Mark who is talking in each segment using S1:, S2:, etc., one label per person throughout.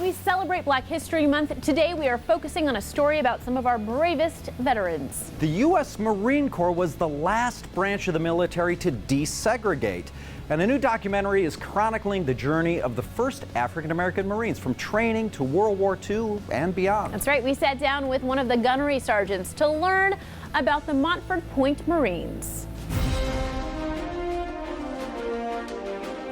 S1: we celebrate Black History Month, today we are focusing on a story about some of our bravest veterans.
S2: The U.S. Marine Corps was the last branch of the military to desegregate. And a new documentary is chronicling the journey of the first African-American Marines from training to World War II and beyond.
S1: That's right. We sat down with one of the gunnery sergeants to learn about the Montford Point Marines.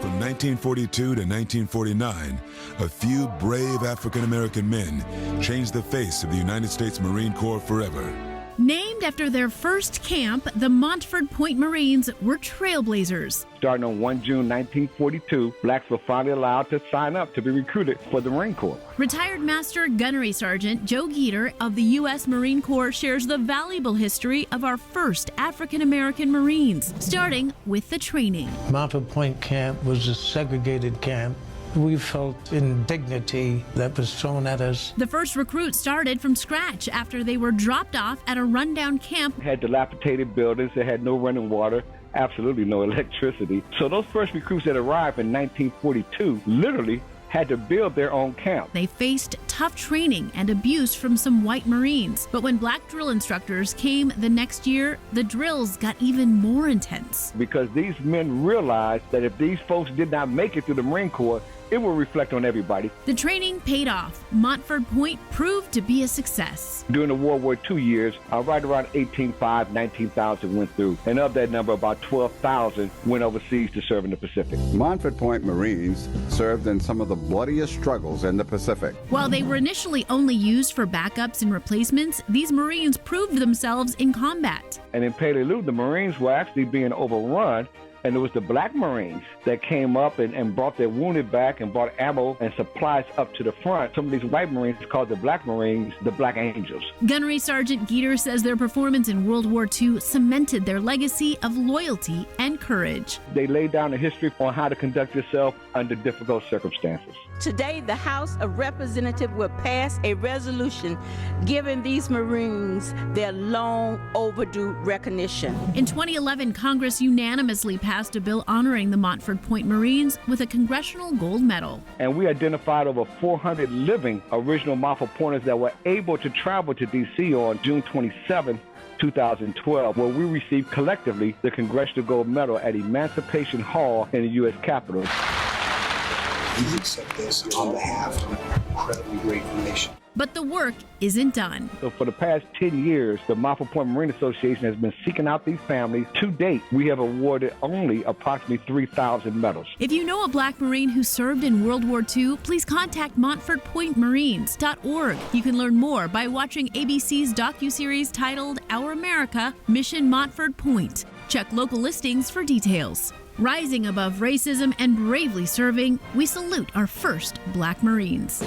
S3: From 1942 to 1949, a few brave African-American men changed the face of the United States Marine Corps forever.
S4: Named after their first camp, the Montford Point Marines were trailblazers.
S5: Starting on 1 June 1942, blacks were finally allowed to sign up to be recruited for the Marine Corps.
S4: Retired Master Gunnery Sergeant Joe Geter of the U.S. Marine Corps shares the valuable history of our first African-American Marines, starting with the training.
S6: Montford Point Camp was a segregated camp. We felt indignity that was thrown at us.
S4: The first recruits started from scratch after they were dropped off at a rundown camp.
S5: Had dilapidated buildings, they had no running water, absolutely no electricity. So those first recruits that arrived in 1942 literally had to build their own camp.
S4: They faced tough training and abuse from some white Marines. But when black drill instructors came the next year, the drills got even more intense.
S5: Because these men realized that if these folks did not make it through the Marine Corps, it will reflect on everybody.
S4: The training paid off. Montford Point proved to be a success.
S5: During the World War II years, right around 18,500, 19,000 went through. And of that number, about 12,000 went overseas to serve in the Pacific.
S7: Montford Point Marines served in some of the bloodiest struggles in the Pacific.
S4: While they were initially only used for backups and replacements, these Marines proved themselves in combat.
S5: And in Peleliu, the Marines were actually being overrun. And it was the black Marines that came up and brought their wounded back and brought ammo and supplies up to the front. Some of these white Marines called the black Marines the Black Angels.
S4: Gunnery Sergeant Geter says their performance in World War II cemented their legacy of loyalty and courage.
S5: They laid down a history on how to conduct yourself under difficult circumstances.
S8: Today, the House of Representatives will pass a resolution giving these Marines their long overdue recognition.
S4: In 2011, Congress unanimously passed a bill honoring the Montford Point Marines with a Congressional Gold Medal.
S5: And we identified over 400 living original Montford Pointers that were able to travel to D.C. on June 27, 2012, where we received collectively the Congressional Gold Medal at Emancipation Hall in the U.S. Capitol.
S9: We accept this on behalf of an incredibly grateful nation.
S4: But the work isn't done.
S5: So for the past 10 years, the Montford Point Marine Association has been seeking out these families. To date, we have awarded only approximately 3,000 medals.
S4: If you know a black Marine who served in World War II, please contact MontfordPointMarines.org. You can learn more by watching ABC's docuseries titled Our America, Mission Montford Point. Check local listings for details. Rising above racism and bravely serving, we salute our first black Marines.